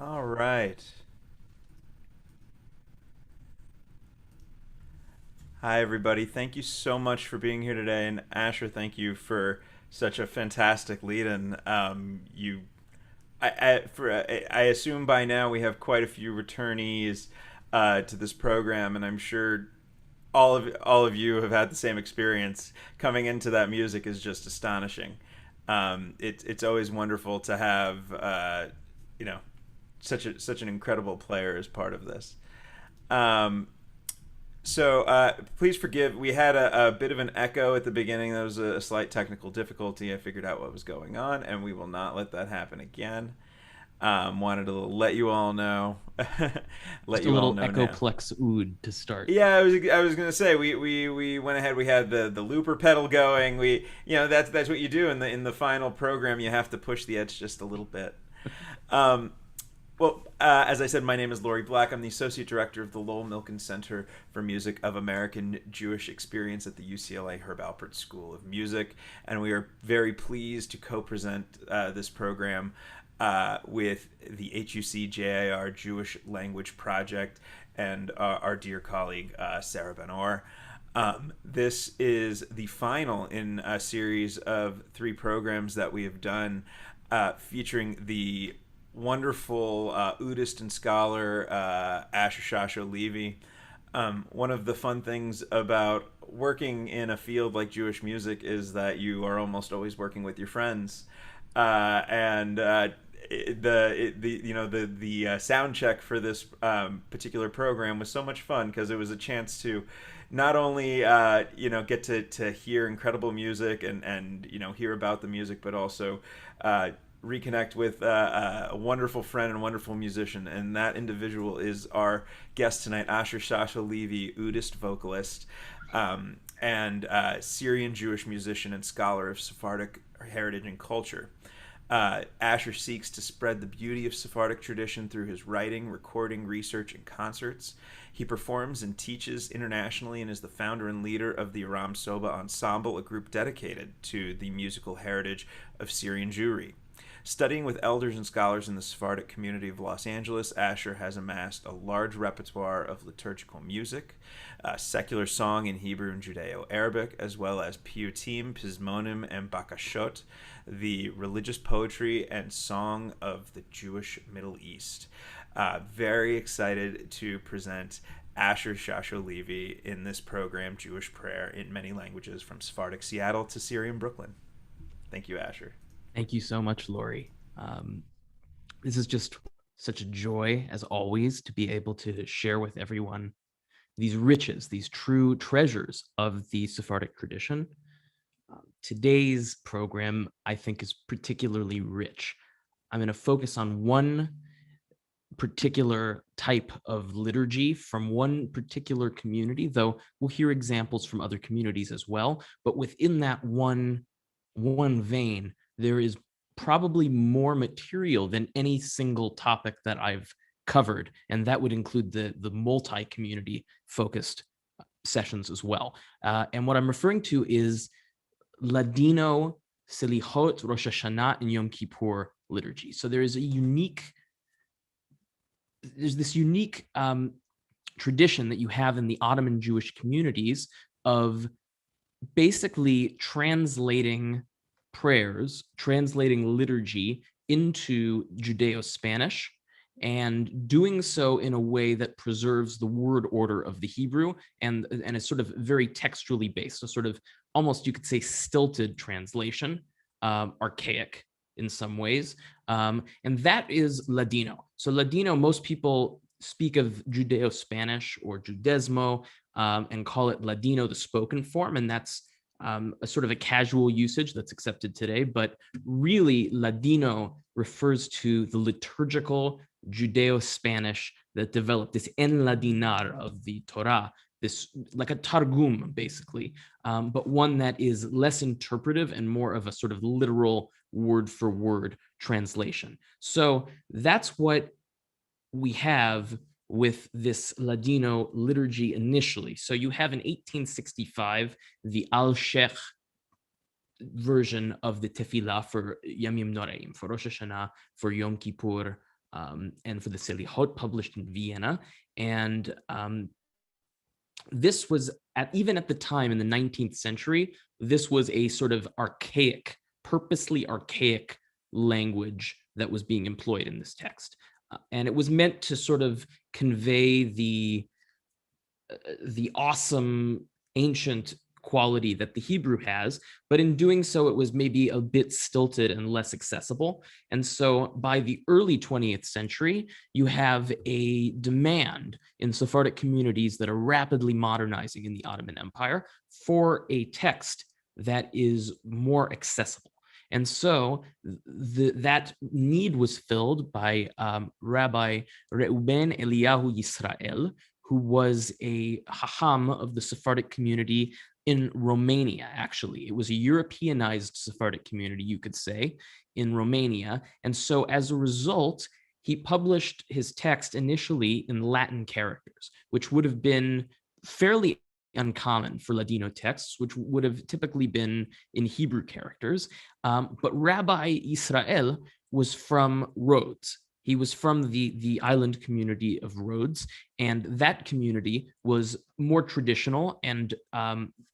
All right. Hi, everybody. Thank you so much for being here today. And Asher, thank you for such a fantastic lead-in. I assume by now we have quite a few returnees to this program, and I'm sure all of you have had the same experience. Coming into that music is just astonishing. It's always wonderful to have you know such an incredible player as part of this. Um, so please forgive. We had a bit of an echo at the beginning. That was a slight technical difficulty. I figured out what was going on, and we will not let that happen again. Wanted to let you all know. Let Just a you all little know now. Echoplex oud to start. Yeah, I was gonna say we went ahead. We had the looper pedal going. That's what you do in the final program. You have to push the edge just a little bit. Um, as I said, my name is Lori Black. I'm the Associate Director of the Lowell Milken Center for Music of American Jewish Experience at the UCLA Herb Alpert School of Music, and we are very pleased to co-present this program with the HUC JIR Jewish Language Project and our dear colleague Sarah Ben-Or. This is the final in a series of 3 programs that we have done featuring the wonderful Udist and scholar Asher Shasho Levy. One of the fun things about working in a field like Jewish music is that you are almost always working with your friends, and the sound check for this particular program was so much fun because it was a chance to not only get to hear incredible music and hear about the music, but also reconnect with a wonderful friend and wonderful musician, and that individual is our guest tonight, Asher Shasha Levy, Udist vocalist, and Syrian Jewish musician and scholar of Sephardic heritage and culture. Asher seeks to spread the beauty of Sephardic tradition through his writing, recording, research, and concerts. He performs and teaches internationally and is the founder and leader of the Aram Soba Ensemble, a group dedicated to the musical heritage of Syrian Jewry. Studying with elders and scholars in the Sephardic community of Los Angeles, Asher has amassed a large repertoire of liturgical music, secular song in Hebrew and Judeo-Arabic, as well as piyutim, pizmonim, and bakashot, the religious poetry and song of the Jewish Middle East. Very excited to present Asher Shasho Levi in this program, Jewish Prayer in Many Languages, from Sephardic Seattle to Syrian Brooklyn. Thank you, Asher. Thank you so much, Lori. This is just such a joy, as always, to be able to share with everyone these riches, these true treasures of the Sephardic tradition. Today's program, I think, is particularly rich. I'm going to focus on one particular type of liturgy from one particular community, though we'll hear examples from other communities as well. But within that one vein, there is probably more material than any single topic that I've covered, and that would include the multi-community focused sessions as well. And what I'm referring to is Ladino, Selichot, Rosh Hashanah, and Yom Kippur liturgy. So there's this unique tradition that you have in the Ottoman Jewish communities of basically translating prayers, translating liturgy into Judeo-Spanish, and doing so in a way that preserves the word order of the Hebrew and is sort of very textually based, so sort of almost, you could say, stilted translation, archaic in some ways. And that is Ladino. So Ladino, most people speak of Judeo-Spanish or Judesmo and call it Ladino, the spoken form, and that's a sort of a casual usage that's accepted today. But really, Ladino refers to the liturgical Judeo-Spanish that developed, this enladinar of the Torah, this like a targum, basically, but one that is less interpretive and more of a sort of literal word for word translation. So that's what we have with this Ladino liturgy initially. So you have in 1865, the Al-Sheikh version of the Tefillah for Yamim Noraim, for Rosh Hashanah, for Yom Kippur, and for the Selichot, published in Vienna. And this was, even at the time in the 19th century, this was a sort of archaic, purposely archaic language that was being employed in this text. And it was meant to sort of convey the awesome ancient quality that the Hebrew has, but in doing so, it was maybe a bit stilted and less accessible. And so by the early 20th century, you have a demand in Sephardic communities that are rapidly modernizing in the Ottoman Empire for a text that is more accessible. And so that need was filled by Rabbi Reuben Eliyahu Yisrael, who was a hacham of the Sephardic community in Romania, actually. It was a Europeanized Sephardic community, you could say, in Romania. And so as a result, he published his text initially in Latin characters, which would have been fairly uncommon for Ladino texts, which would have typically been in Hebrew characters. But Rabbi Israel was from Rhodes. He was from the island community of Rhodes, and that community was more traditional and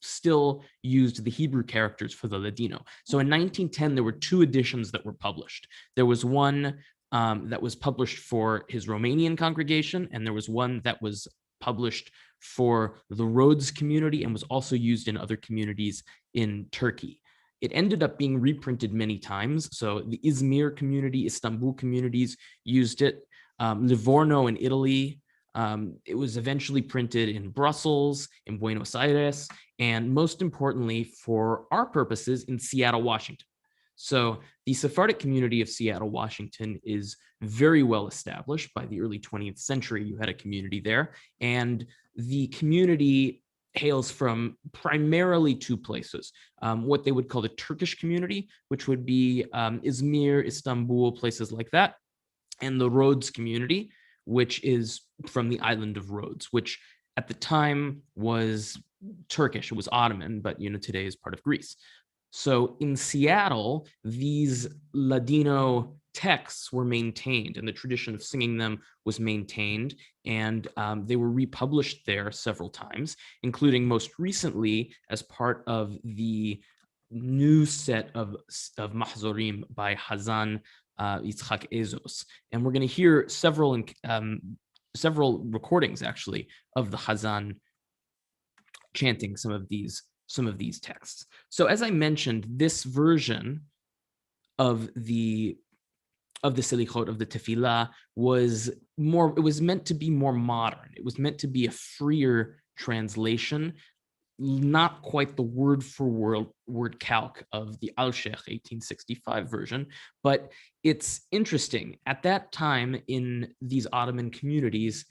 still used the Hebrew characters for the Ladino. So in 1910, there were two editions that were published. There was one that was published for his Romanian congregation, and there was one that was published for the Rhodes community and was also used in other communities in Turkey. It ended up being reprinted many times. So the Izmir community, Istanbul communities used it. Livorno in Italy, it was eventually printed in Brussels, in Buenos Aires, and most importantly, for our purposes, in Seattle, Washington. So the Sephardic community of Seattle, Washington is very well established. By the early 20th century, you had a community there, and the community hails from primarily two places, what they would call the Turkish community, which would be Izmir, Istanbul, places like that, and the Rhodes community, which is from the island of Rhodes, which at the time was Turkish. It was Ottoman, but today is part of Greece. So in Seattle, these Ladino texts were maintained, and the tradition of singing them was maintained, and they were republished there several times, including most recently as part of the new set of Mahzorim by Hazan Yitzhak Ezos. And we're going to hear several recordings, actually, of the Hazan chanting some of these texts. So as I mentioned, this version of the Selichot, of the Tefillah, was meant to be more modern. It was meant to be a freer translation, not quite the word for word calc of the Al-Sheikh 1865 version, but it's interesting. At that time, in these Ottoman communities,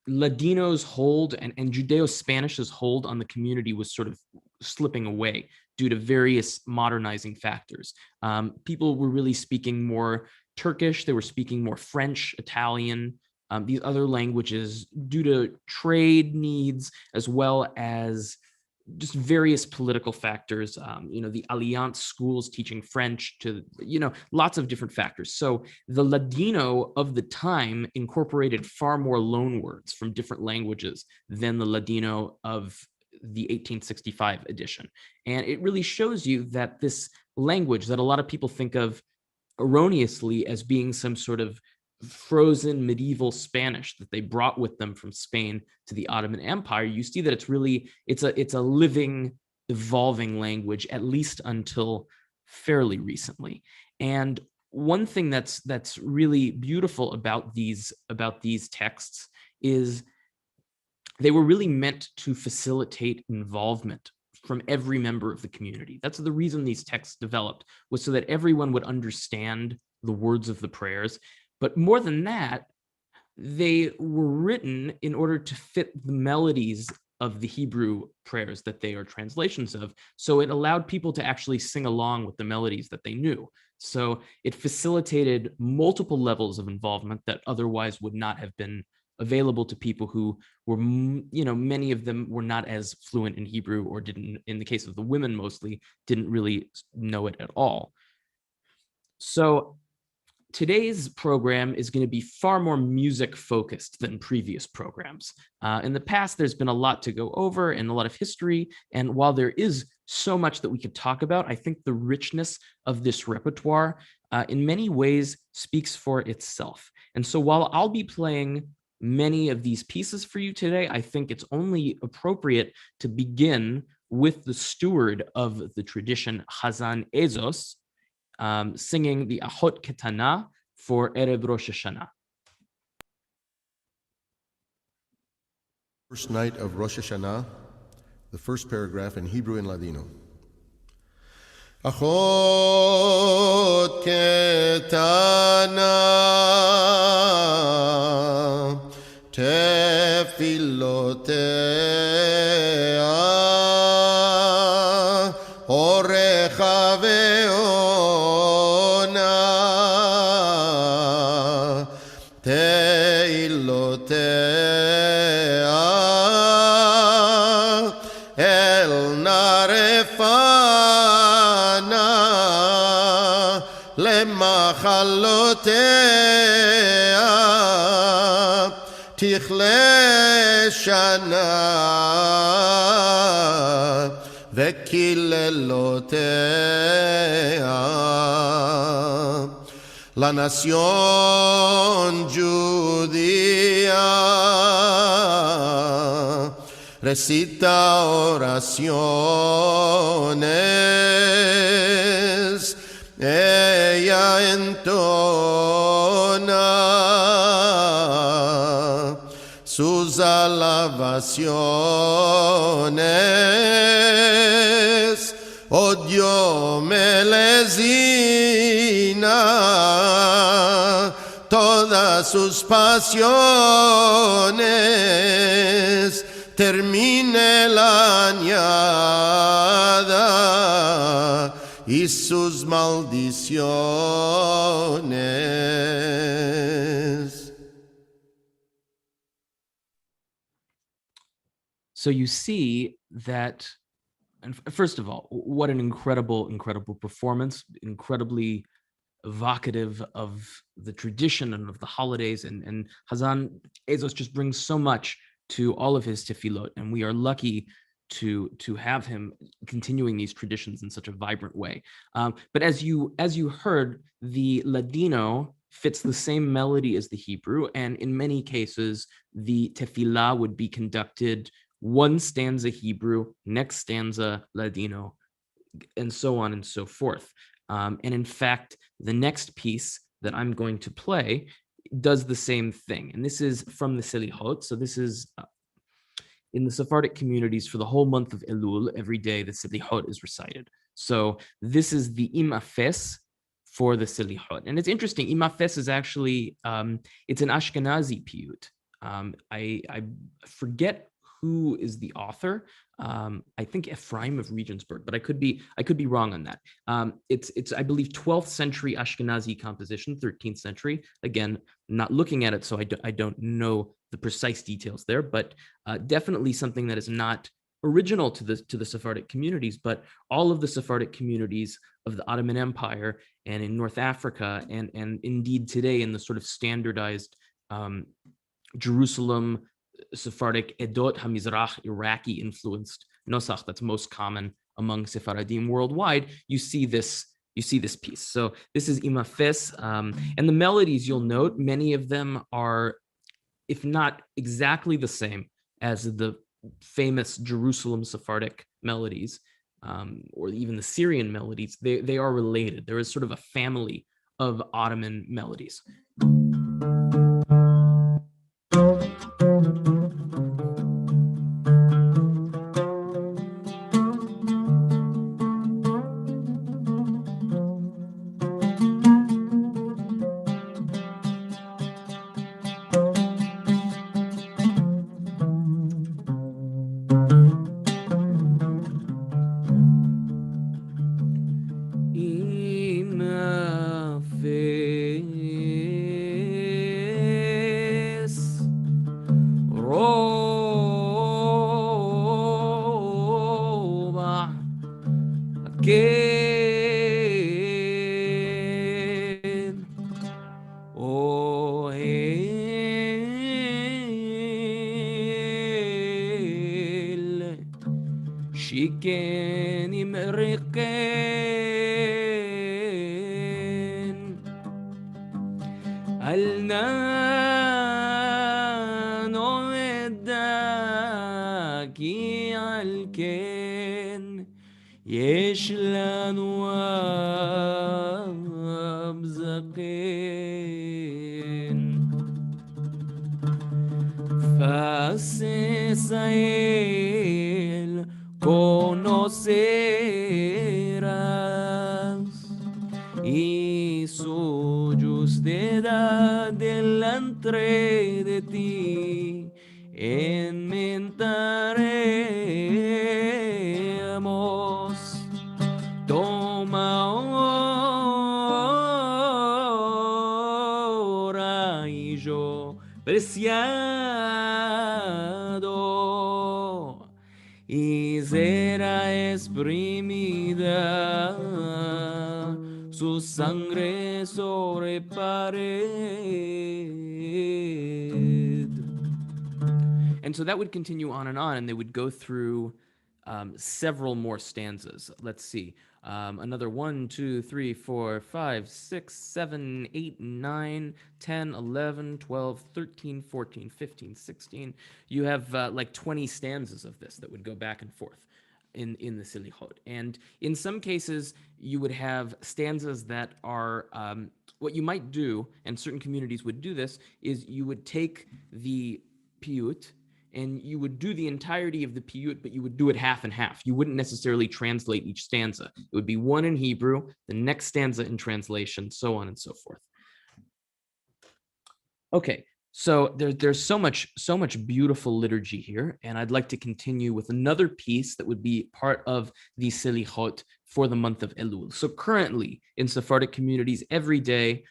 Ladino's hold and Judeo-Spanish's hold on the community was sort of slipping away due to various modernizing factors. People were really speaking more Turkish, they were speaking more French, Italian, these other languages due to trade needs, as well as just various political factors, the Alliance schools teaching French to, lots of different factors. So the Ladino of the time incorporated far more loanwords from different languages than the Ladino of the 1865 edition. And it really shows you that this language that a lot of people think of erroneously as being some sort of frozen medieval Spanish that they brought with them from Spain to the Ottoman Empire, you see that it's a living, evolving language, at least until fairly recently. And one thing that's really beautiful about these texts is they were really meant to facilitate involvement from every member of the community. That's the reason these texts developed, was so that everyone would understand the words of the prayers. But more than that, they were written in order to fit the melodies of the Hebrew prayers that they are translations of. So it allowed people to actually sing along with the melodies that they knew. So it facilitated multiple levels of involvement that otherwise would not have been available to people who were, many of them were not as fluent in Hebrew, or didn't, in the case of the women mostly, didn't really know it at all. So today's program is going to be far more music focused than previous programs. In the past, there's been a lot to go over and a lot of history. And while there is so much that we could talk about, I think the richness of this repertoire in many ways speaks for itself. And so while I'll be playing many of these pieces for you today, I think it's only appropriate to begin with the steward of the tradition, Hazan Ezos, singing the Ahot Ketana for Erev Rosh Hashanah. First night of Rosh Hashanah, the first paragraph in Hebrew and Ladino. Ahot Ketana Tefilotea Orecha Veona Teilotea El Narefana Lemachalotea Tichle Shana Vekilelotea. La nación judía recita oraciones, ella entona sus alabaciones, oh Dios melezina todas sus pasiones, termine la añada y sus maldiciones. So you see that And first of all, what an incredible, incredible performance, incredibly evocative of the tradition and of the holidays. And Hazan Ezos just brings so much to all of his tefillot, and we are lucky to have him continuing these traditions in such a vibrant way. But as you heard, the Ladino fits the same melody as the Hebrew, and in many cases, the tefillah would be conducted one stanza Hebrew, next stanza Ladino, and so on and so forth. And in fact, the next piece that I'm going to play does the same thing. And this is from the Selihot. So this is in the Sephardic communities for the whole month of Elul. Every day the Selihot is recited. So this is the Imafes for the Selihot. And it's interesting, Imafes is actually, it's an Ashkenazi piyut. I forget who is the author. I think Ephraim of Regensburg, but I could be wrong on that. It's I believe 12th century Ashkenazi composition, 13th century. Again, not looking at it, so I don't know the precise details there, but definitely something that is not original to the Sephardic communities, but all of the Sephardic communities of the Ottoman Empire and in North Africa, and indeed today in the sort of standardized Jerusalem Sephardic Edot HaMizrach Iraqi influenced Nosach that's most common among Sephardim worldwide, you see this piece. So this is Imafes, and the melodies, you'll note, many of them are, if not exactly the same as the famous Jerusalem Sephardic melodies, or even the Syrian melodies, they are related. There is sort of a family of Ottoman melodies. And so that would continue on, and they would go through several more stanzas. Let's see. Another 1, 2, 3, 4, 5, 6, 7, 8, 9, 10, 11, 12, 13, 14, 15, 16. You have like 20 stanzas of this that would go back and forth in the Selihot. And in some cases, you would have stanzas that are, what you might do, and certain communities would do this, is you would take the piyut, and you would do the entirety of the piyut, but you would do it half and half. You wouldn't necessarily translate each stanza. It would be one in Hebrew, the next stanza in translation, so on and so forth. Okay, so there's so much beautiful liturgy here, and I'd like to continue with another piece that would be part of the Selihot for the month of Elul. So currently in Sephardic communities, every day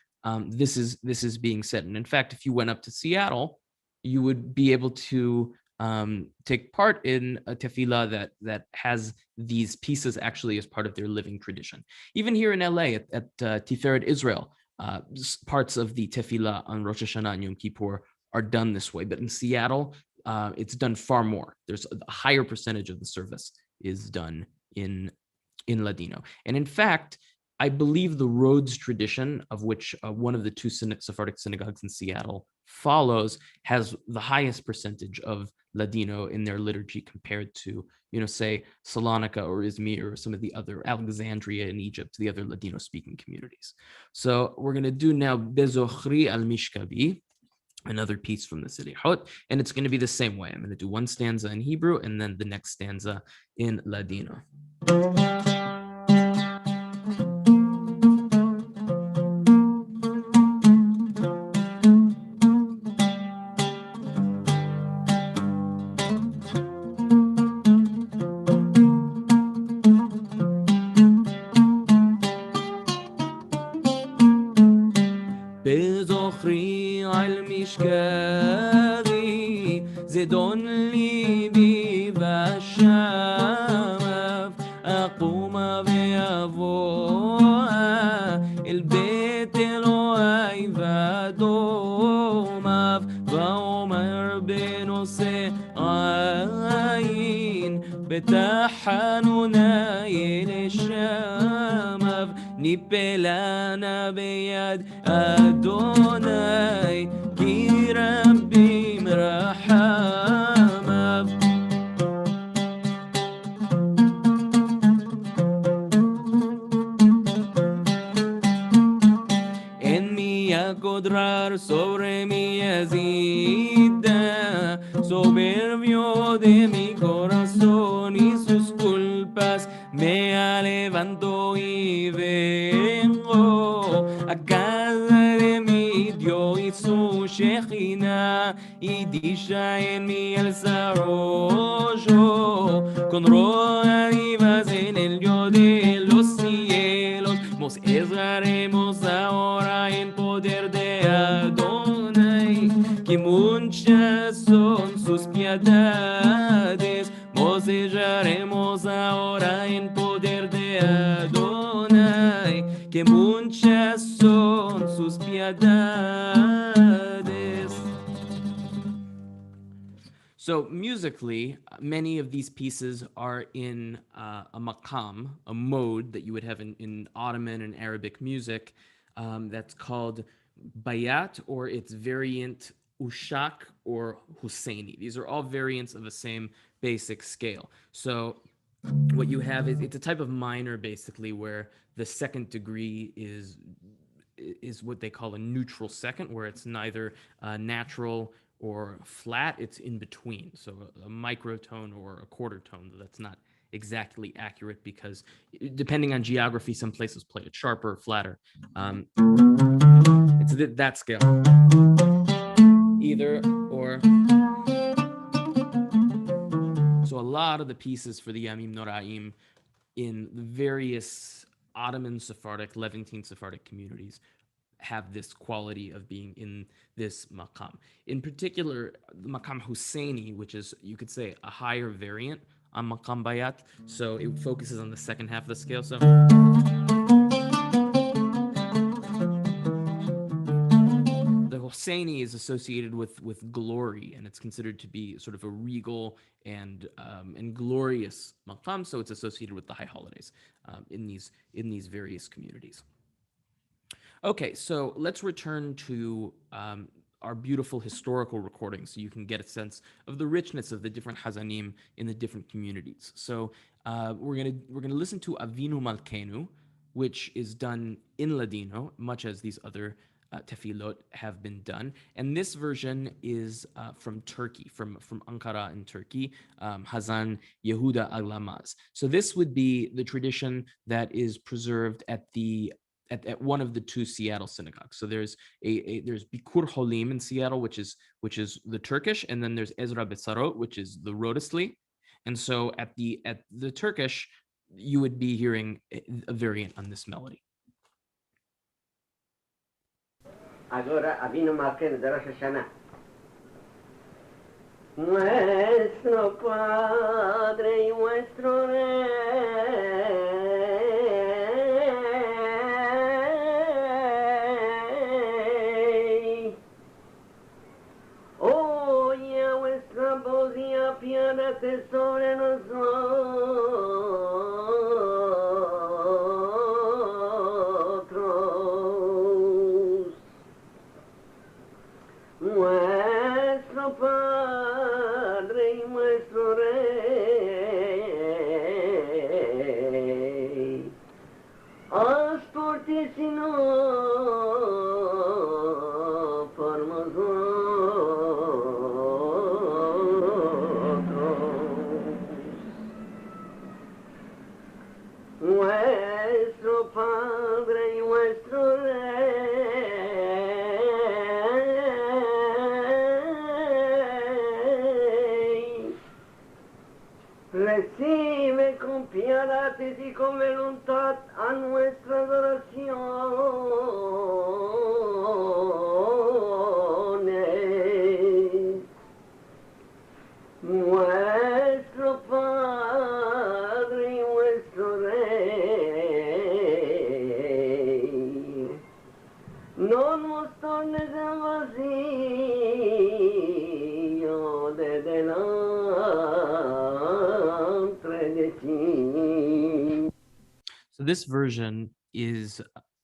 this is being said, and in fact, if you went up to Seattle, you would be able to take part in a tefillah that has these pieces actually as part of their living tradition. Even here in LA at Tiferet Israel, parts of the tefillah on Rosh Hashanah and Yom Kippur are done this way. But in Seattle, it's done far more. There's a higher percentage of the service is done in Ladino. And in fact, I believe the Rhodes tradition, of which one of the two Sephardic synagogues in Seattle follows, has the highest percentage of Ladino in their liturgy compared to, say Salonika or Izmir or some of the other, Alexandria in Egypt, the other Ladino-speaking communities. So we're going to do now Bezochri al-Mishkabi, another piece from the City Hot, and it's going to be the same way. I'm going to do one stanza in Hebrew and then the next stanza in Ladino. بزخري على المشكاري زدون ليبي بالشمف أقوم بأبوها البيت الوعي فدومف وعمر بنصي عين بتحننا الشمف نبلنا بيد أدوناي كي ربي مرحمة إني قدرار sobre mi vida soberbio de mi corazón y sus culpas me levanto y vengo a casa de mi Dios y su Shejina y dicha en mi desarrollo con rogativas en el Dios de los cielos nos estaremos ahora en poder de Adonai que muchas son sus piedades nos hallaremos ahora en poder de Adonai que muchas son sus piedades. So musically, many of these pieces are in a makam, a mode that you would have in Ottoman and Arabic music that's called bayat, or its variant ushak or Husseini. These are all variants of the same basic scale. So what you have is it's a type of minor basically where the second degree is what they call a neutral second, where it's neither natural or flat, it's in between. So a microtone or a quarter tone, that's not exactly accurate because depending on geography, some places play it sharper or flatter. It's that scale. Either or. So a lot of the pieces for the Yamim Noraim in the various Ottoman Sephardic, Levantine Sephardic communities have this quality of being in this makam. In particular, the makam Husseini, which is, you could say, a higher variant on makam bayat. So it focuses on the second half of the scale. So the Husseini is associated with glory, and it's considered to be sort of a regal and glorious makam. So it's associated with the high holidays in these various communities. Okay, so let's return to our beautiful historical recordings so you can get a sense of the richness of the different hazanim in the different communities. So we're gonna listen to Avinu Malkenu, which is done in Ladino, much as these other tefillot have been done. And this version is from Turkey, from Ankara in Turkey, Hazan Yehuda Aglamaz. So this would be the tradition that is preserved at one of the two Seattle synagogues. So there's Bikur Holim in Seattle, which is the Turkish, and then there's Ezra Betsarot, which is the Rhodesli. And so at the Turkish, you would be hearing a variant on this melody. Allora Avinu Malkenu de Rosh Hashanah. Nuestro Padre y nuestro Rey, oye vuestra voz y apiádate sobre nosotros. Nuestro Padre y nuestro Rey, haz por ti sino por nosotros. Nuestro Padre y nuestro Rey, recibe con piedad y con voluntad a nuestras oraciones. Nuestro Padre y nuestro Rey, no nos tornes en vacío de delante de ti. So this version is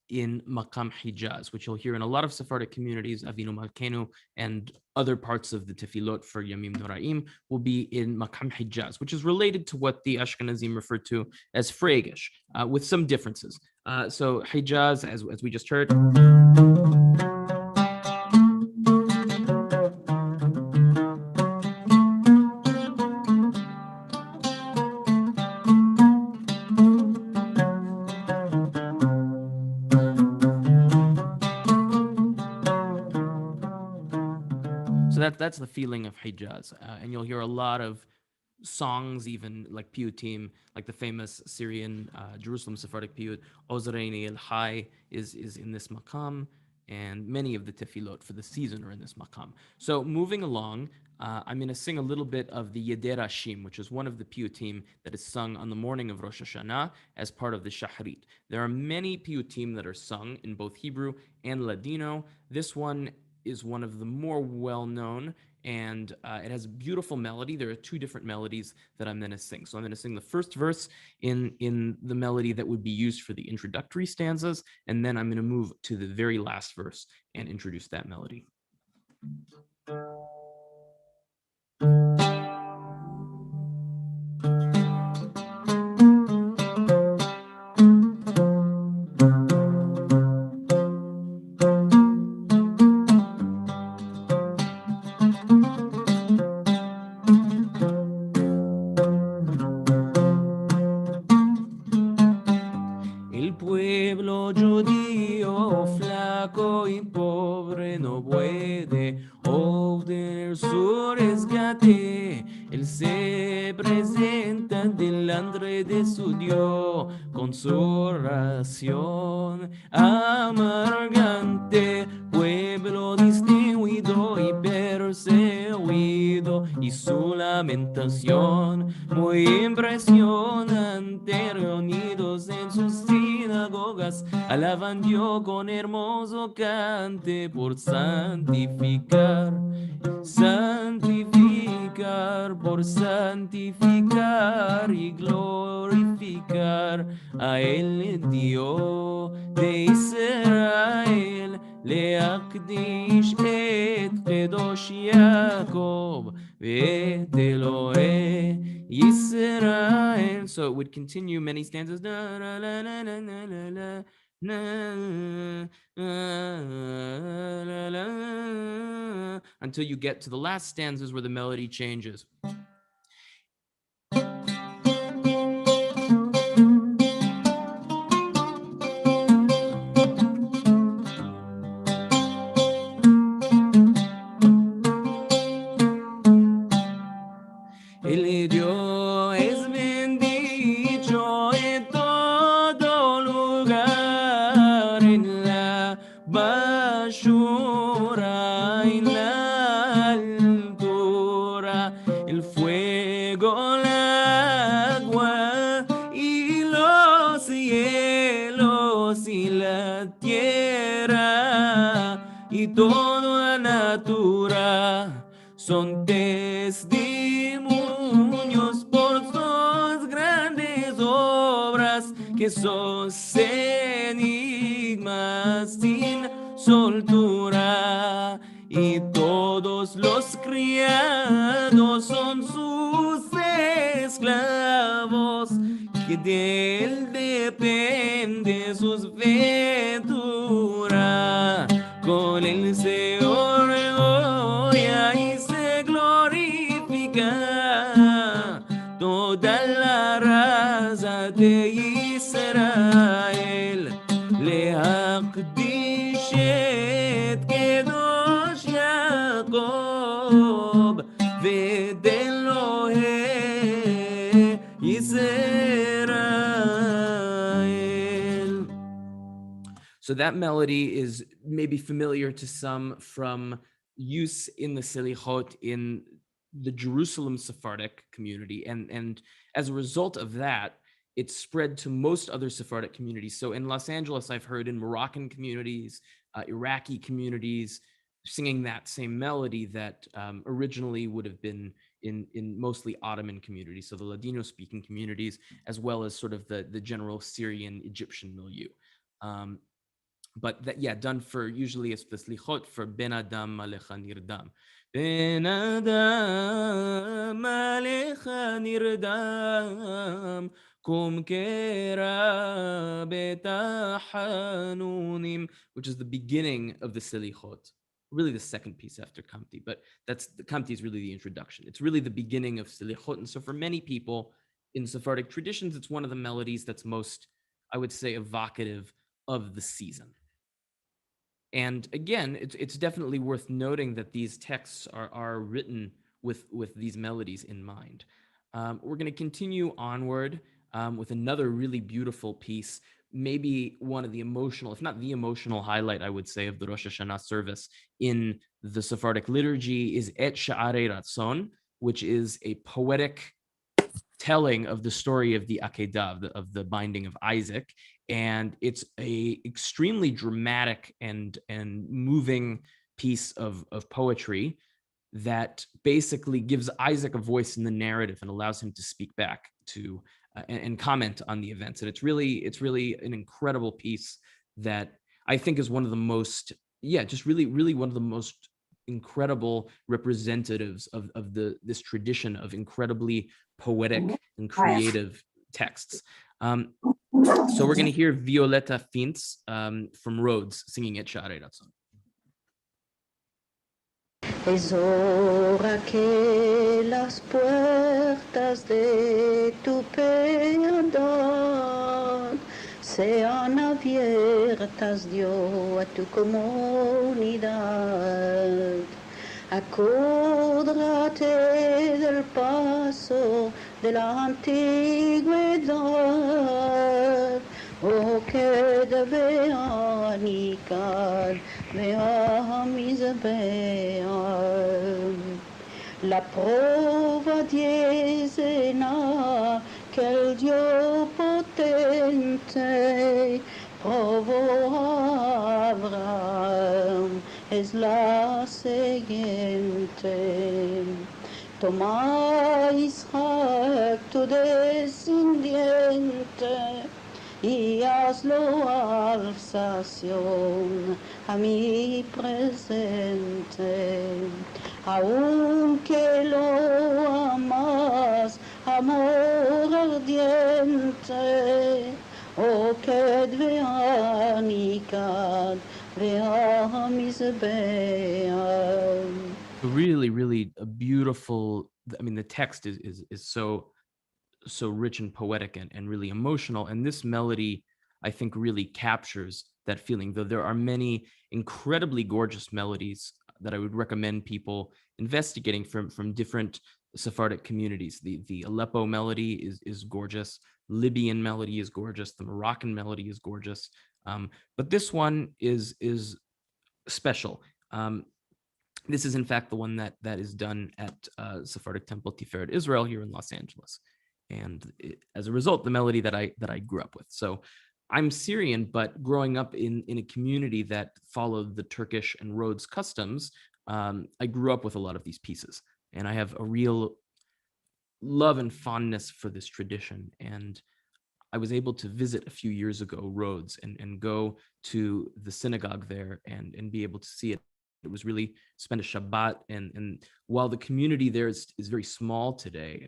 in Makam Hijaz, which you'll hear in a lot of Sephardic communities. Avinu Malkenu and other parts of the Tefillot for Yamim Noraim will be in Makam Hijaz, which is related to what the Ashkenazim refer to as Freigish, with some differences. So Hijaz, as we just heard. So that's the feeling of Hijaz. And you'll hear a lot of songs, even like piyutim, like the famous Syrian Jerusalem Sephardic piyut, Ozreini El Hai is in this makam, and many of the tefillot for the season are in this makam. So moving along, I'm going to sing a little bit of the Yeder Hashim, which is one of the piyutim that is sung on the morning of Rosh Hashanah as part of the Shahrit. There are many piyutim that are sung in both Hebrew and Ladino. This one is one of the more well-known, and it has a beautiful melody. There are two different melodies that I'm going to sing. So I'm going to sing the first verse in the melody that would be used for the introductory stanzas, and then I'm going to move to the very last verse and introduce that melody. El pueblo judío flaco y pobre no puede obtener su rescate. Él se presenta delante de su Dios con su ración amargante. Pueblo distinguido y perseguido y su lamentación muy impresionante, reunidos en sus sinagogas, alaban Dios con hermoso cante por santificar, por santificar y glorificar a él Dios de Israel. להקדיש את קדוש יעקב ואת אלוהי ישראל. So it would continue many stanzas until you get to the last stanzas where the melody changes. El Dios es bendito en todo lugar, en la bajura, en la altura, y toda natura son testimonios por sus grandes obras, que son enigmas sin soltura, y todos los criados son sus esclavos, que de él depende sus venturas. Con él se orgullo y se glorifica toda la raza de Israel. להקדיש קדוש יעקב ואת אלוהי Israel. So that melody is maybe familiar to some from use in the Selichot in the Jerusalem Sephardic community. And as a result of that, it's spread to most other Sephardic communities. So in Los Angeles, I've heard in Moroccan communities, Iraqi communities, singing that same melody that originally would have been in mostly Ottoman communities, so the Ladino-speaking communities, as well as sort of the general Syrian Egyptian milieu. But that, yeah, done for usually it's the slichot for Ben Adam Alecha Nirdam. Ben Adam Alecha Nirdam Kum Kera Betahanunim, which is the beginning of the slichot. Really the second piece after Kamti, but that's the Kamti is really the introduction. It's really the beginning of slichot. And so for many people in Sephardic traditions, it's one of the melodies that's most, I would say, evocative of the season. And again, it's definitely worth noting that these texts are written with these melodies in mind. We're going to continue onward with another really beautiful piece, maybe one of the emotional, if not the emotional highlight, I would say, of the Rosh Hashanah service in the Sephardic liturgy is Et Sha'arei Ratzon, which is a poetic telling of the story of the Akedah, of the binding of Isaac. And it's a extremely dramatic and moving piece of poetry that basically gives Isaac a voice in the narrative and allows him to speak back to and comment on the events. And it's really an incredible piece that I think is one of the most, just really one of the most incredible representatives of this tradition of incredibly poetic and creative texts. So we're going to hear Violetta Fintz from Rhodes singing Et Sha'arei Ratzon. Exhora que las puertas de tu piedad sean abiertas, Dios, a tu comunidad. Acórdate del paso de la antigüedad, oh que de Beanical vea mis veas. La prueba diezena que el Dios potente probó a Abraham es la siguiente. Toma Isaac tu descendiente y hazlo alzación a mi presente. Aunque lo amas, amor ardiente, oh que dveanikad vea mis veas. Really a beautiful, I mean, the text is so rich and poetic and really emotional. And this melody, I think, really captures that feeling, though there are many incredibly gorgeous melodies that I would recommend people investigating from different Sephardic communities. The Aleppo melody is gorgeous. Libyan melody is gorgeous. The Moroccan melody is gorgeous. But this one is special. This is in fact the one that is done at Sephardic Temple Tiferet Israel here in Los Angeles, and as a result, the melody that I grew up with. So I'm Syrian, but growing up in a community that followed the Turkish and Rhodes customs, I grew up with a lot of these pieces, and I have a real love and fondness for this tradition. And I was able to visit a few years ago Rhodes and go to the synagogue there and be able to see it. It was really spend a Shabbat, and while the community there is very small today,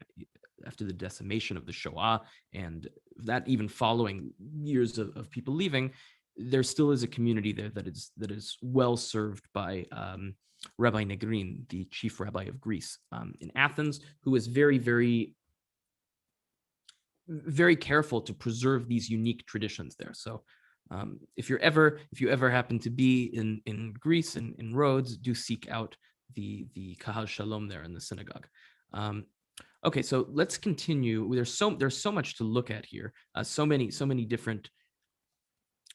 after the decimation of the Shoah and that even following years of people leaving, there still is a community there that is well served by Rabbi Negrin, the chief rabbi of Greece in Athens, who is very careful to preserve these unique traditions there. So if you ever happen to be in Greece and in Rhodes, do seek out the Kahal Shalom there in the synagogue. Okay, so let's continue. There's so much to look at here. So many different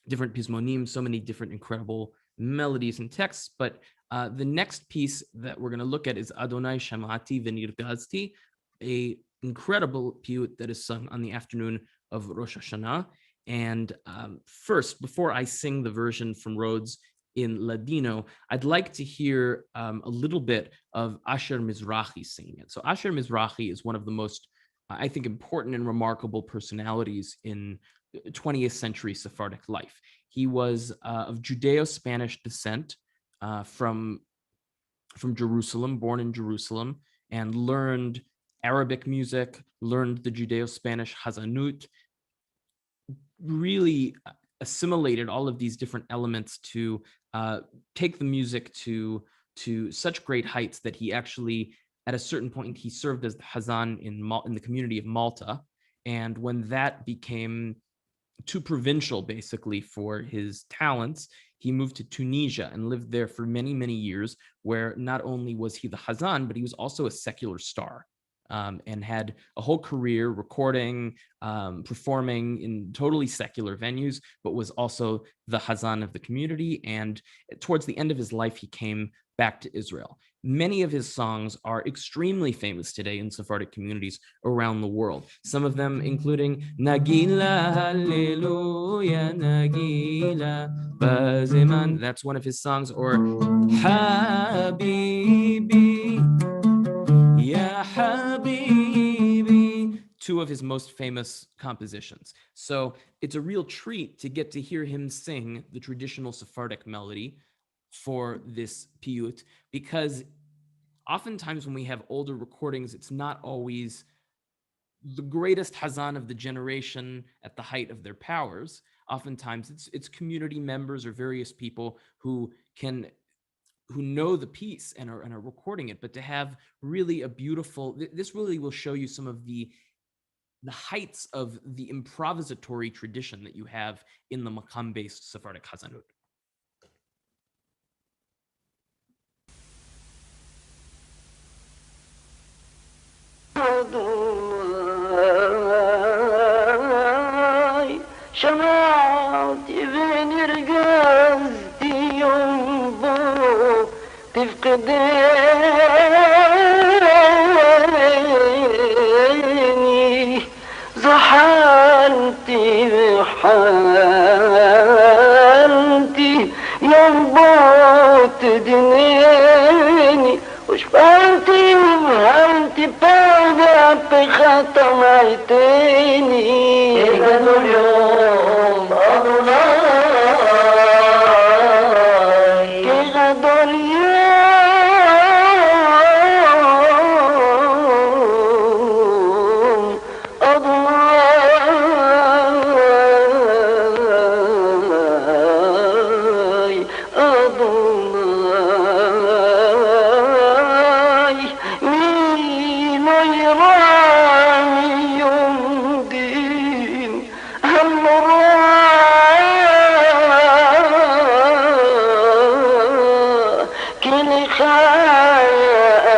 pismonim, so many different incredible melodies and texts. But the next piece that we're going to look at is Adonai Shamati V'Nirgazti, a incredible piyut that is sung on the afternoon of Rosh Hashanah. And first, before I sing the version from Rhodes in Ladino, I'd like to hear a little bit of Asher Mizrahi singing it. So Asher Mizrahi is one of the most, I think, important and remarkable personalities in 20th century Sephardic life. He was of Judeo-Spanish descent from Jerusalem, born in Jerusalem, and learned Arabic music, learned the Judeo-Spanish Hazanut, really assimilated all of these different elements to take the music to such great heights that he actually, at a certain point, he served as the Hazan in the community of Malta. And when that became too provincial, basically, for his talents, he moved to Tunisia and lived there for many years, where not only was he the Hazan, but he was also a secular star. And had a whole career recording, performing in totally secular venues, but was also the Hazan of the community. And towards the end of his life, he came back to Israel. Many of his songs are extremely famous today in Sephardic communities around the world. Some of them including Nagila, Hallelujah, Nagila, Bazeman, that's one of his songs, or Habibi, Ya Habibi, two of his most famous compositions. So it's a real treat to get to hear him sing the traditional Sephardic melody for this piyut, because oftentimes when we have older recordings, it's not always the greatest Hazan of the generation at the height of their powers. Oftentimes it's community members or various people who know the piece and are recording it, but to have really a beautiful, this really will show you some of the heights of the improvisatory tradition that you have in the Makam-based Sephardic Hazanut. شمعت بنرقص ينبو تفقديني زحلت بحالتي ينبو تدنيني وشفعتي وفهمتي بعدها بختم عيتيني يقدر اليوم أضناي يقدر اليوم أضناي أضناي مين يراني يمدين هم راح كل خايئة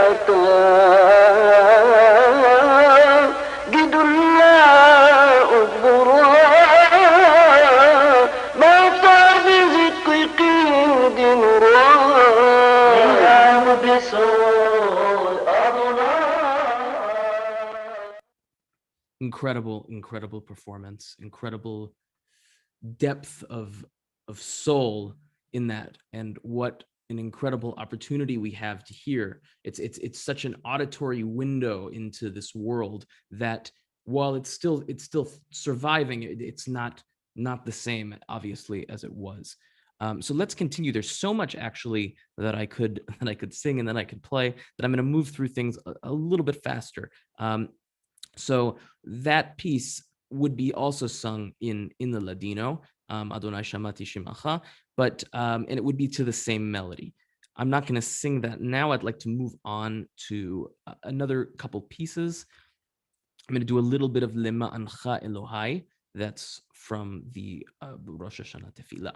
قد الله أكبرها ما صار بزك قيد نورا بصوت أضناي. Incredible performance, incredible depth of soul in that, and what an incredible opportunity we have to hear. It's such an auditory window into this world that while it's still surviving, it's not the same, obviously, as it was. So let's continue. There's so much actually that I could sing and then I could play, that I'm going to move through things a little bit faster. So that piece would be also sung in the Ladino, Adonai Shamati Shimacha, but and it would be to the same melody. I'm not going to sing that now. I'd like to move on to another couple pieces. I'm going to do a little bit of Lema Ancha Elohai. That's from the Rosh Hashanah Tefillah.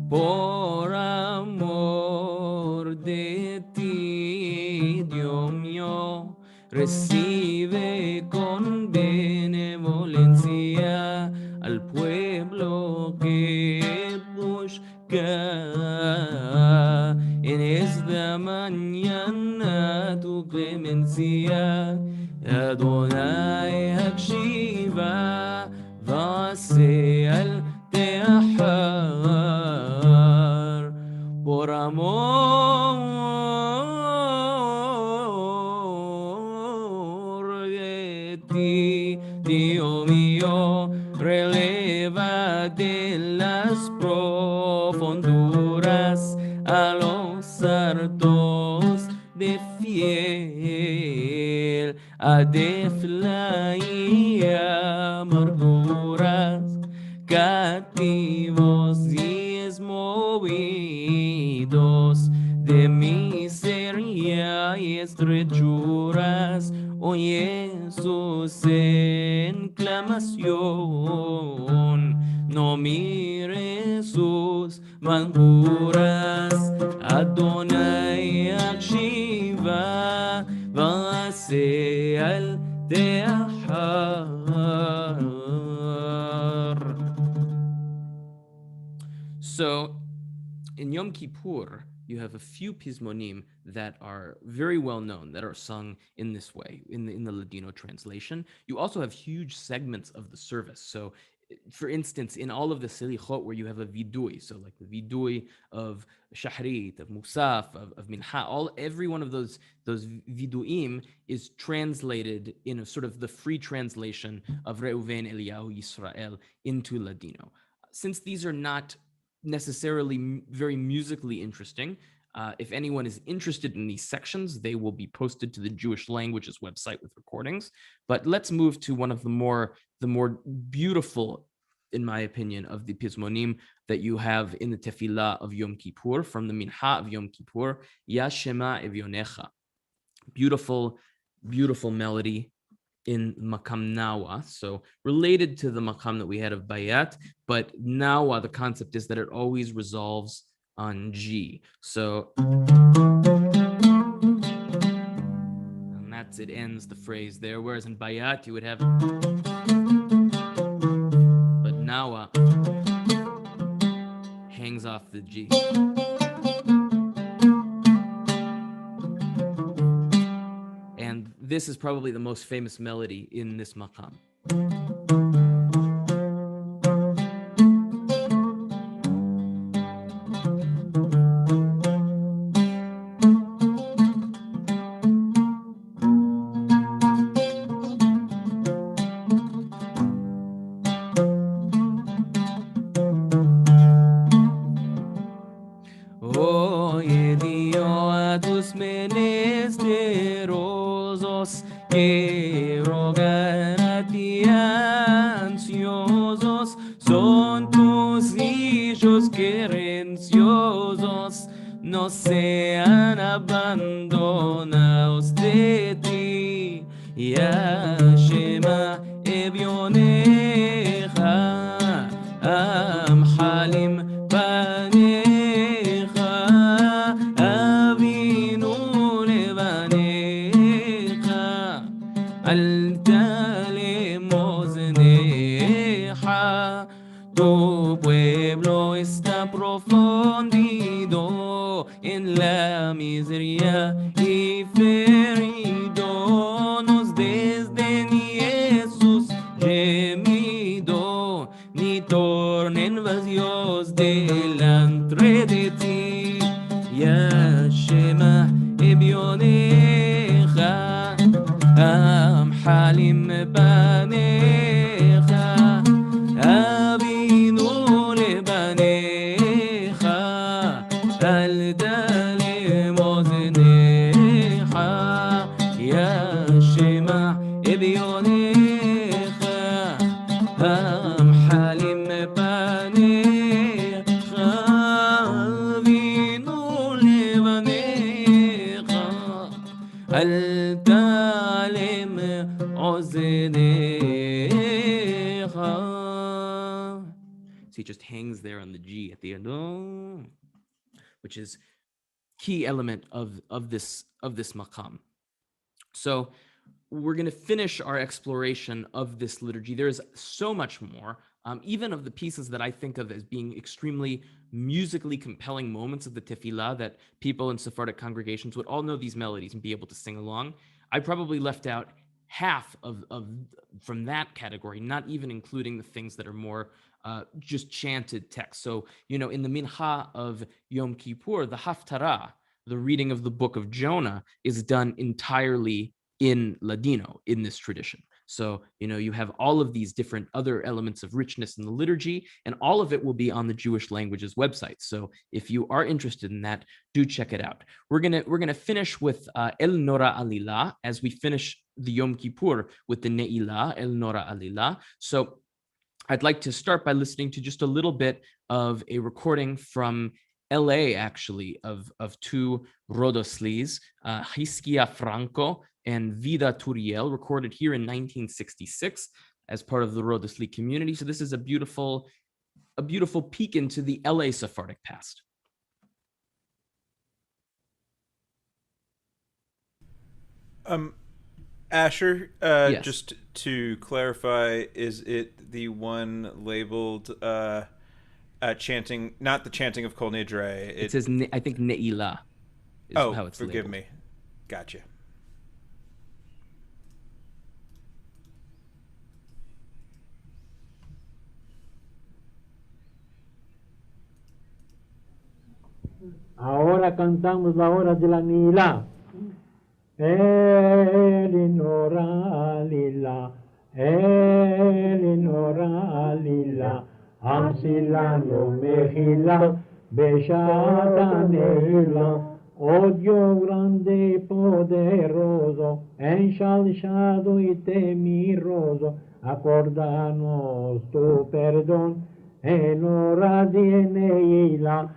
Por amor de ti, Dios mío, recibe con benevolencia al pueblo que busca en esta mañana tu clemencia. Adonai Hakshiva vase al Teahar por amor de ti, Dios mío, releva de las profunduras a los hartos de fiel, a defla y amarguras, cativos y movidos de miseria y estrechuras, oye sus enclamación, no mire sus manjuras. Adonai Akshiva vase al Teahar. So in Yom Kippur, you have a few pizmonim that are very well known, that are sung in this way, in the Ladino translation. You also have huge segments of the service. So, for instance, in all of the selichot where you have a vidui, so like the vidui of shahrit, of musaf, of minha, every one of those viduim is translated in a sort of the free translation of Reuven, Eliyahu, Yisrael into Ladino. Since these are not necessarily very musically interesting, if anyone is interested in these sections, they will be posted to the Jewish Languages website with recordings. But let's move to one of the more beautiful, in my opinion, of the pizmonim that you have in the Tefillah of Yom Kippur, from the Minha of Yom Kippur, Ya Shema Evyonecha. Beautiful, beautiful melody in Makam Nawa, so related to the Makam that we had of Bayat, but Nawa, the concept is that it always resolves on G. So, and that's, it ends the phrase there, whereas in Bayat you would have, but Nawa hangs off the G. And this is probably the most famous melody in this Makam. Oye Dios a tus menesterosos que rogan a ti ansiosos, son tus hijos querenciosos, no sean abandonados de ti. Ya Shema Evyonecha Am Halim tu pueblo está profundo miseria y feridonos desde ni Jesús gemido, ni tornen vacíos delante de ti. Ya Shema ebioneja, am halim baneja, abinu lebaneja, al dalim ozneja. Ya Shema ebioneja, am halim baneja, abinu lebaneja, al dalim ozneja. So he just hangs there on the G at the end, oh, which is key element of this makam. So we're going to finish our exploration of this liturgy. There's so much more, even of the pieces that I think of as being extremely musically compelling moments of the tefillah that people in Sephardic congregations would all know these melodies and be able to sing along. I probably left out half of from that category, not even including the things that are more just chanted text. So, in the mincha of Yom Kippur, the haftarah, the reading of the book of Jonah, is done entirely in Ladino, in this tradition. So, you have all of these different other elements of richness in the liturgy, and all of it will be on the Jewish Languages website. So if you are interested in that, do check it out. We're gonna finish with El Nora Alila as we finish the Yom Kippur with the Ne'ilah, El Nora Alila. So I'd like to start by listening to just a little bit of a recording from LA, actually, of two Rodoslis, Hiskia Franco and Vida Turiel, recorded here in 1966 as part of the Rodosli community. So this is a beautiful peek into the LA Sephardic past. Asher, Yes. just to clarify, is it the one labeled chanting, not the chanting of Kol Nidre? It says, I think, Ne'ilah is how it's forgive labeled. me. Gotcha. Ahora cantamos la hora de la Nila. Elinora lila, Elinora lila, Amsilano mejila, Beshata neila, odio grande y poderoso, ensalzado y temiroso, acordanos tu perdón, en hora de Neila.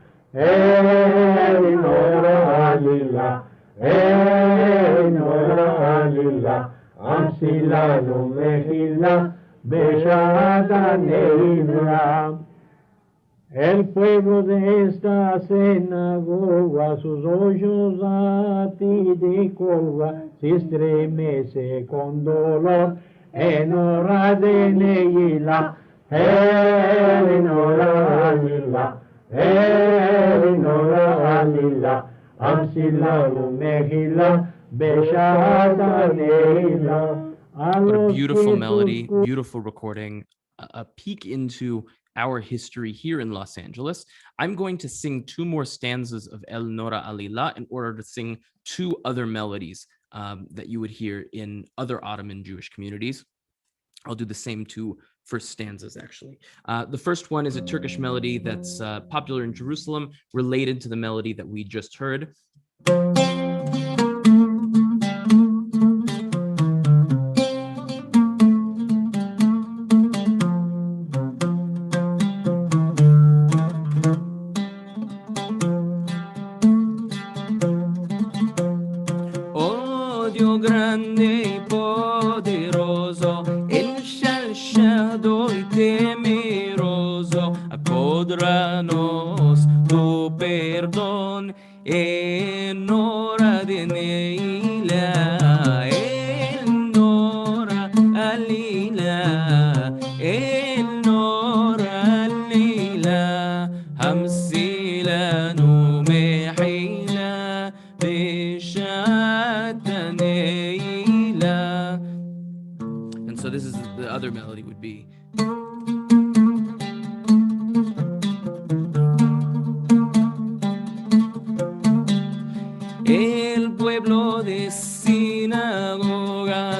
Elinora lila, Elinora lila, Amsilano mejila, Beshata neila. El pueblo de esta sinagoga, sus ojos a ti de colga, se estremece con dolor, en hora de Neila, Elinora lila, Elinora lila, Amsilano mejila, Beshata neila. What a beautiful melody, beautiful recording, a peek into our history here in Los Angeles. I'm going to sing two more stanzas of El Nora Alila in order to sing two other melodies that you would hear in other Ottoman Jewish communities. I'll do the same two first stanzas, actually. The first one is a Turkish melody that's popular in Jerusalem, related to the melody that we just heard. Dios grande y poderoso, ensalzado y temeroso, acódranos tu perdón en hora de Neila, en hora alila, en hora alila, hamsilanu mehila, this is the other melody would be. El pueblo de sinagoga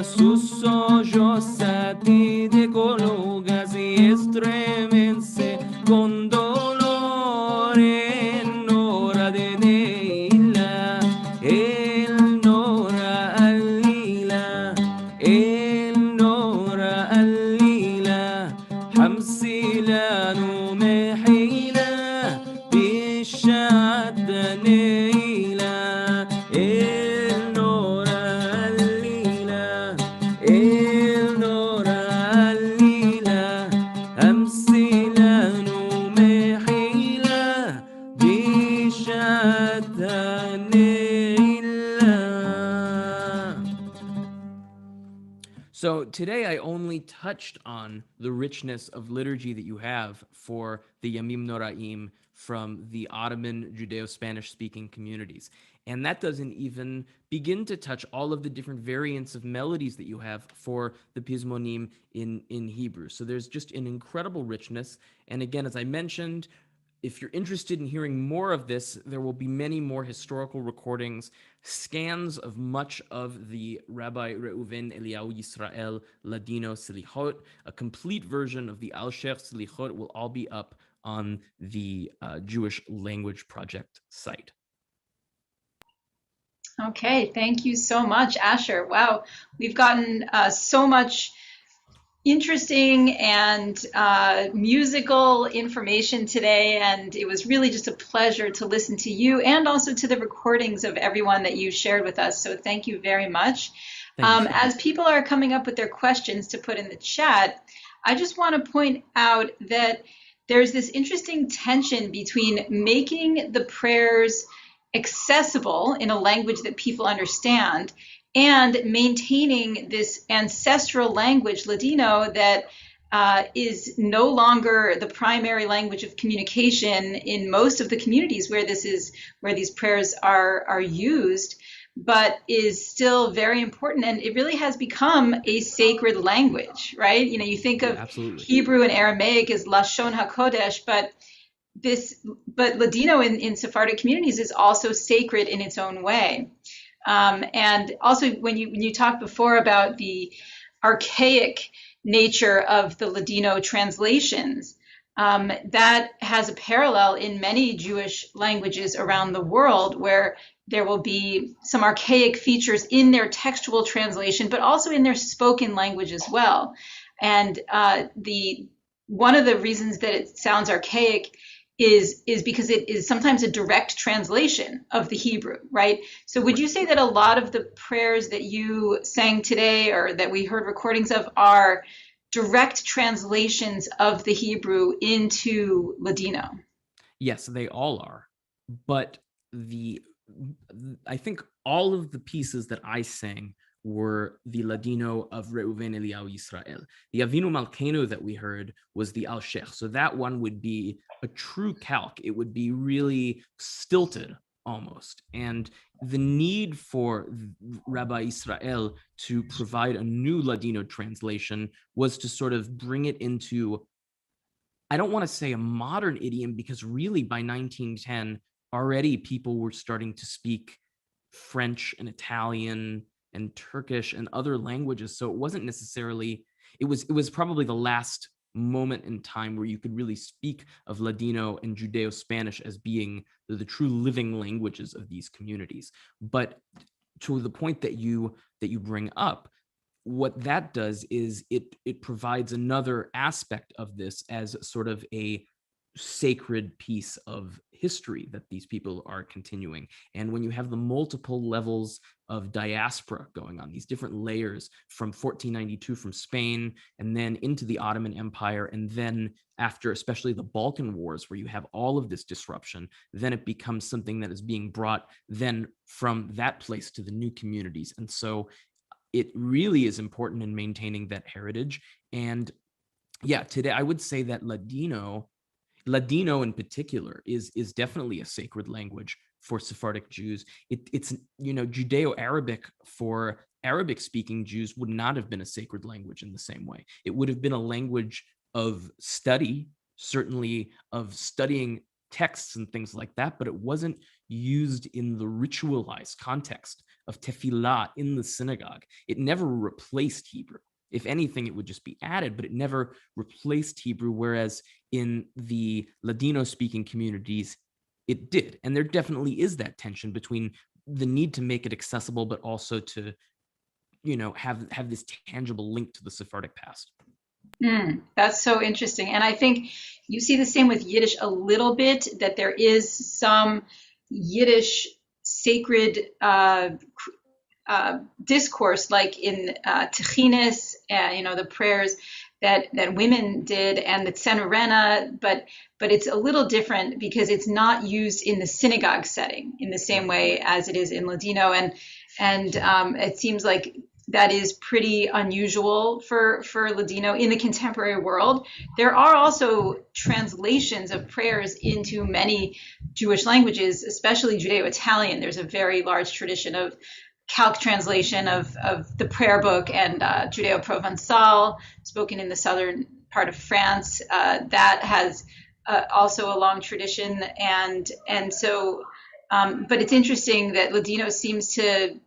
sus hoyos a ti te colocas y estremense con dolor en hora de Neila. El Nora al Lila, el Nora al Lila, Hamsila no mehila, Bishad Neila, el Nora al Lila, el Nora al Lila, Hamsila no mehila, Bishad Neila. So today I only touched on the richness of liturgy that you have for the Yamim Noraim from the Ottoman Judeo-Spanish speaking communities. And that doesn't even begin to touch all of the different variants of melodies that you have for the Pizmonim in Hebrew. So there's just an incredible richness. And again, as I mentioned, if you're interested in hearing more of this, there will be many more historical recordings, scans of much of the Rabbi Reuven Eliyahu Yisrael Ladino Selichot. A complete version of the Al-Sheikh Selichot will all be up on the Jewish Language Project site. Okay, thank you so much, Asher. Wow, we've gotten so much interesting and musical information today, and it was really just a pleasure to listen to you and also to the recordings of everyone that you shared with us. So thank you very much. As people are coming up with their questions to put in the chat, I just want to point out that there's this interesting tension between making the prayers accessible in a language that people understand and maintaining this ancestral language, Ladino, that is no longer the primary language of communication in most of the communities where these prayers are used, but is still very important. And it really has become a sacred language, right? You know, you think of Hebrew and Aramaic as Lashon HaKodesh, but Ladino in Sephardic communities is also sacred in its own way. And also, when you talked before about the archaic nature of the Ladino translations, that has a parallel in many Jewish languages around the world, where there will be some archaic features in their textual translation, but also in their spoken language as well. And one of the reasons that it sounds archaic is because it is sometimes a direct translation of the Hebrew, right? So would you say that a lot of the prayers that you sang today or that we heard recordings of are direct translations of the Hebrew into Ladino? Yes, they all are. But I think all of the pieces that I sang were the Ladino of Reuven Eliyahu Yisrael. The Avinu Malkeinu that we heard was the Al-Sheikh. So that one would be a true calque. It would be really stilted almost. And the need for Rabbi Israel to provide a new Ladino translation was to sort of bring it into, I don't want to say a modern idiom, because really by 1910, already people were starting to speak French and Italian and Turkish and other languages. So it wasn't necessarily, it was probably the last moment in time where you could really speak of Ladino and Judeo-Spanish as being the true living languages of these communities. But to the point that you bring up, what that does is it provides another aspect of this as sort of a sacred piece of history that these people are continuing. And when you have the multiple levels of diaspora going on, these different layers from 1492 from Spain and then into the Ottoman Empire, and then after especially the Balkan Wars, where you have all of this disruption, then it becomes something that is being brought then from that place to the new communities. And so it really is important in maintaining that heritage. And yeah, today I would say that Ladino in particular is definitely a sacred language for Sephardic Jews. It's Judeo-Arabic for Arabic-speaking Jews would not have been a sacred language in the same way. It would have been a language of study, certainly of studying texts and things like that, but it wasn't used in the ritualized context of tefillah in the synagogue. It never replaced Hebrew. If anything, it would just be added, but it never replaced Hebrew, whereas in the Ladino-speaking communities, it did. And there definitely is that tension between the need to make it accessible, but also to, have this tangible link to the Sephardic past. That's so interesting. And I think you see the same with Yiddish a little bit, that there is some Yiddish sacred discourse, like in Techinis, the prayers that women did, and the Tzenorena, but it's a little different because it's not used in the synagogue setting in the same way as it is in Ladino, and it seems like that is pretty unusual for Ladino in the contemporary world. There are also translations of prayers into many Jewish languages, especially Judeo-Italian. There's a very large tradition of calc translation of the prayer book, and Judeo-Provençal, spoken in the southern part of France, that has also a long tradition. And so, but it's interesting that Ladino seems to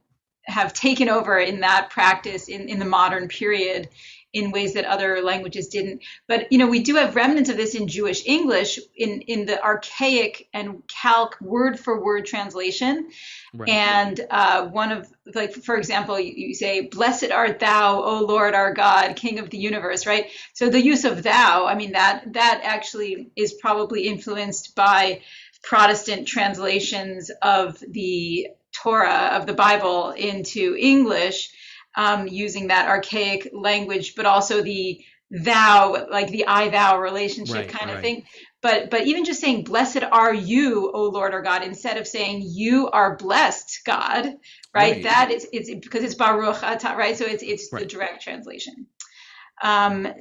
have taken over in that practice in the modern period in ways that other languages didn't. But we do have remnants of this in Jewish English in the archaic and calc word for word translation. Right. And one of, like, for example, you say, "Blessed art thou, O Lord our God, King of the universe," right? So the use of "thou," I mean, that actually is probably influenced by Protestant translations of the Torah, of the Bible, into English, using that archaic language, but also the thou, like the I-thou relationship kind of thing. But even just saying, "Blessed are you, O Lord our God," instead of saying, "You are blessed, God," right? That it's because it's Baruch Atah, right? So it's the direct translation.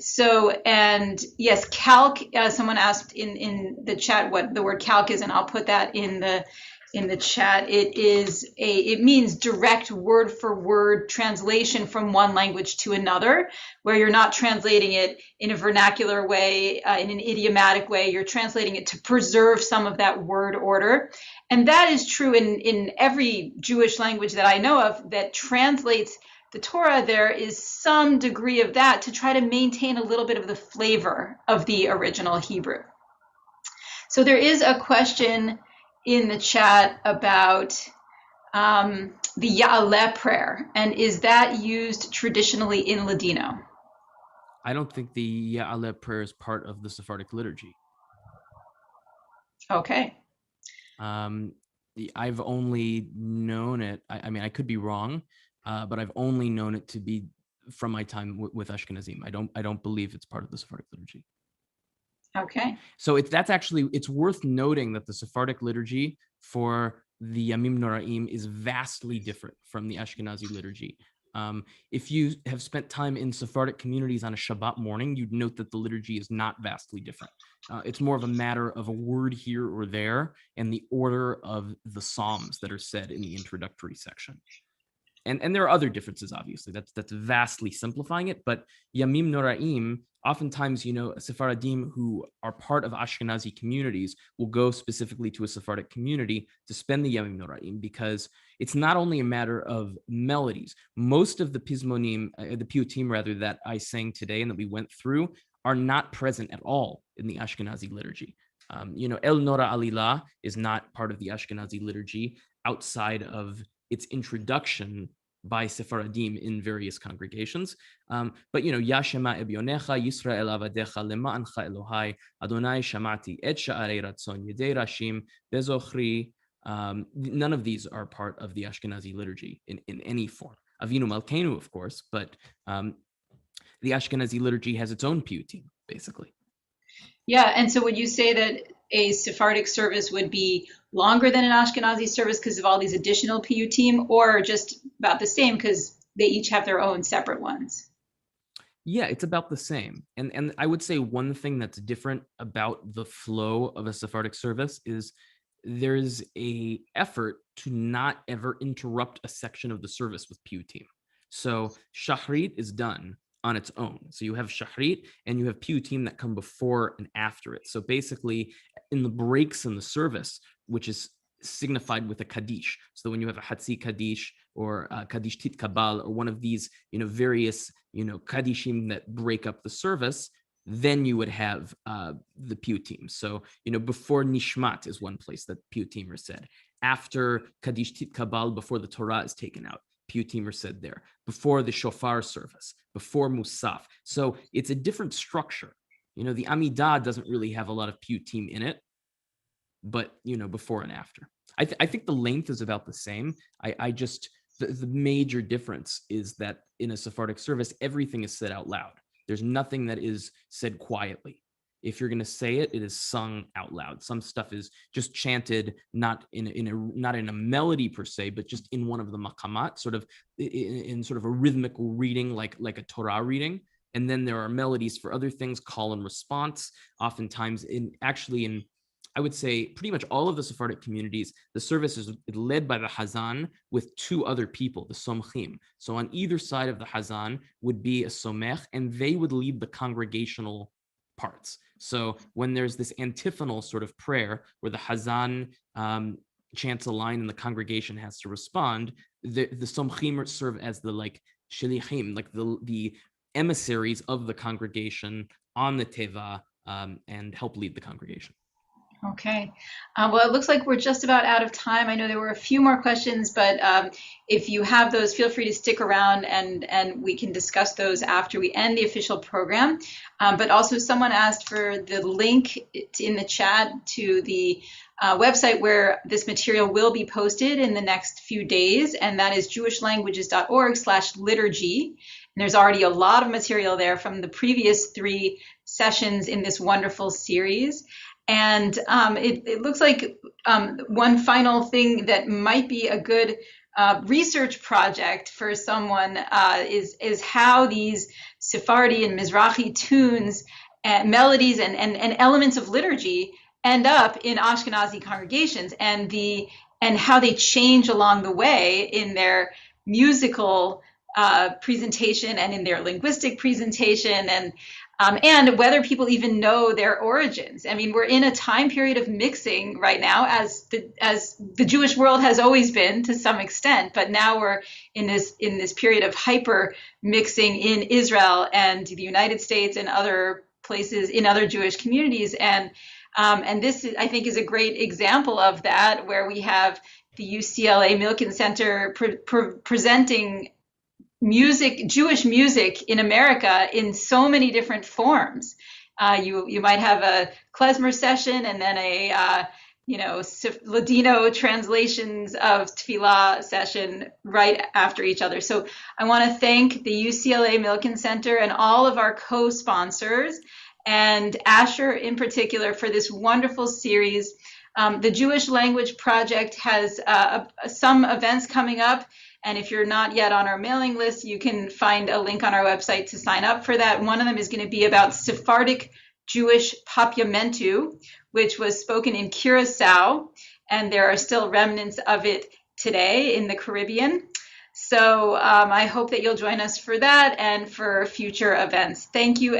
So, and yes, calc, someone asked in the chat what the word calc is, and I'll put that in the chat. It means direct word for word translation from one language to another, where you're not translating it in a vernacular way, in an idiomatic way. You're translating it to preserve some of that word order. And that is true in every Jewish language that I know of that translates the Torah. There is some degree of that to try to maintain a little bit of the flavor of the original Hebrew. So there is a question in the chat about the Ya'aleh prayer, and is that used traditionally in Ladino? I don't think the Ya'aleh prayer is part of the Sephardic liturgy. Okay. I've only known it, I mean, I could be wrong, but I've only known it to be from my time with Ashkenazim. I don't believe it's part of the Sephardic liturgy. Okay. So it's worth noting that the Sephardic liturgy for the Yamim Noraim is vastly different from the Ashkenazi liturgy. If you have spent time in Sephardic communities on a Shabbat morning, you'd note that the liturgy is not vastly different. It's more of a matter of a word here or there and the order of the psalms that are said in the introductory section. And there are other differences, obviously. That's vastly simplifying it. But Yamim Noraim, oftentimes, Sephardim who are part of Ashkenazi communities will go specifically to a Sephardic community to spend the Yamim Noraim, because it's not only a matter of melodies. Most of the pizmonim, the piyutim rather, that I sang today and that we went through are not present at all in the Ashkenazi liturgy. El Nora Alila is not part of the Ashkenazi liturgy outside of its introduction by Sephardim in various congregations. But Yashema ebyonecha, Yisrael avadecha, lema'ancha Elohai, Adonai shamati et sha'arei ratzon, yedei rashim, bezochri. None of these are part of the Ashkenazi liturgy in any form. Avinu Malkeinu, of course, but the Ashkenazi liturgy has its own piyutim, basically. Yeah, and so would you say that a Sephardic service would be longer than an Ashkenazi service because of all these additional piyutim, or just about the same because they each have their own separate ones? Yeah, it's about the same. And I would say one thing that's different about the flow of a Sephardic service is there's a effort to not ever interrupt a section of the service with piyutim. So shahrit is done on its own. So you have shahrit and you have piyutim that come before and after it. So basically, in the breaks in the service, which is signified with a kaddish. So when you have a hatzi kaddish or kaddish tit kabal or one of these, various, kaddishim that break up the service, then you would have the piyutim. So, before nishmat is one place that piyutim are said. After kaddish tit kabal, before the Torah is taken out, piyutim are said there. Before the shofar service, before musaf. So it's a different structure. The Amidah doesn't really have a lot of piyutim in it, but before and after. I think the length is about the same. I just the major difference is that in a Sephardic service, everything is said out loud. There's nothing that is said quietly. If you're going to say it, it is sung out loud. Some stuff is just chanted, not in a melody per se, but just in one of the makamat, sort of in sort of a rhythmical reading, like a Torah reading. And then there are melodies for other things, call and response. Oftentimes, I would say pretty much all of the Sephardic communities, the service is led by the Hazan with two other people, the Somchim. So on either side of the Hazan would be a Somech, and they would lead the congregational parts. So when there's this antiphonal sort of prayer where the Hazan chants a line and the congregation has to respond, the Somchim serve as the shelichim, the emissaries of the congregation on the Teva, and help lead the congregation. Okay. Well, it looks like we're just about out of time. I know there were a few more questions, but if you have those, feel free to stick around and we can discuss those after we end the official program. But also someone asked for the link in the chat to the website where this material will be posted in the next few days, and that is jewishlanguages.org/liturgy. And there's already a lot of material there from the previous 3 sessions in this wonderful series. And it looks like one final thing that might be a good research project for someone is how these Sephardi and Mizrahi tunes and melodies and elements of liturgy end up in Ashkenazi congregations, and how they change along the way in their musical presentation and in their linguistic presentation, and whether people even know their origins. I mean, we're in a time period of mixing right now, as the Jewish world has always been to some extent, but now we're in this period of hyper mixing in Israel and the United States and other places in other Jewish communities, and this I think is a great example of that, where we have the UCLA Milken Center presenting Jewish music in America in so many different forms. You might have a klezmer session and then a Ladino translations of tefillah session right after each other. So I want to thank the UCLA Milken Center and all of our co-sponsors, and Asher in particular, for this wonderful series. The Jewish Language Project has some events coming up, and if you're not yet on our mailing list, you can find a link on our website to sign up for that. One of them is going to be about Sephardic Jewish papiamentu, which was spoken in Curacao, and there are still remnants of it today in the Caribbean. So I hope that you'll join us for that and for future events. Thank you.